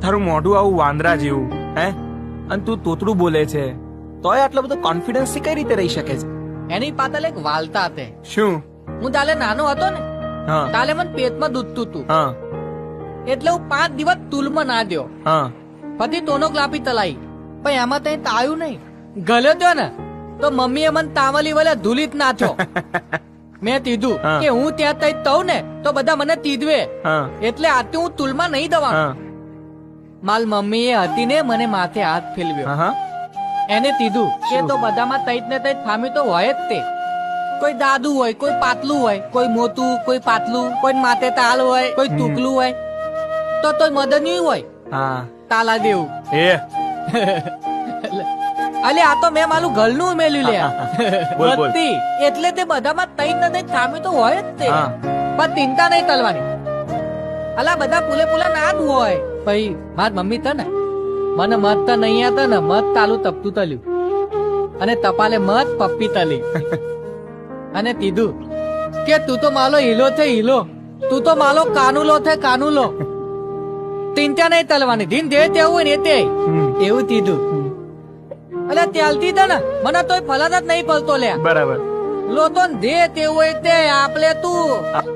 તારું મોઢું આવું વાંદરા જેવું હે, અને તું તોતડું બોલે છે તોય આટલો બધો કોન્ફિડન્સ થી કઈ રીતે રહી શકે છે? એની પાછળ એક વાલતા હતે. શું? હું તાલે નાનો હતો ને, હા તાલે મને પેટમાં દૂધતું હતું, હા એટલે હું 5 દિવસ તુલમાં ના દ્યો. હા પછી ટોનોગ્રાફી તલાઈ, પણ એમાં તઈ તાયું નહીં. ગલ્યો ત્યો ને તો મમ્મીએ મને તાવલી વલે ધૂલિત નાખ્યો. મેં કીધું હા. કે હું ત્યાં તઈ તવ ને તો બધા મને તીધવે, હા એટલે આથી હું તુલમાં નહીં દવાનો. હા માલ મમ્મીએ હતી ને મને માથે હાથ ફેરવ્યો. હા એને કીધું કે શું? તો બધામાં તઈત ને તઈત ખામી તો હોય જ તે. કોઈ દાદુ હોય, કોઈ પાતલું હોય, કોઈ મોટું, કોઈ પાતલું, કોઈ માથે તાલ હોય, કોઈ ટૂકલું હોય, તો તોય મદની હોય હા તાલા દેવું. એ અલે આ તો મેં મારું ઘરનું ઉમેલ્યું લે. બોલ, બોલ. બત્તી એટલે તે બધામાં તઈત ને તઈત ખામી તો હોય જ તે. હા. પણ ચિંતા નહીં તલવાની. અલા બધા પુલે પુલા ના જ હોય. પછી માર મમ્મી તો ને મને મત તો નહીં આતા ને મત તાલું તપતું તલ્યું, અને તપાલે મત પપ્પી તલી, અને કીધું કે તું તો માલો હીલો છે હીલો, તું તો માલો કાનુલો છે કાનુલો. ચિંતા નહીં તલવાની, ધીન જે તેવું હોય ને તે એવું કીધું. અલે ત્યાલથી તો ને મને તોય ફલાદ જ નહીં પડતો લે. બરાબર. લોતો જે તેવું હોય તે આપલે તું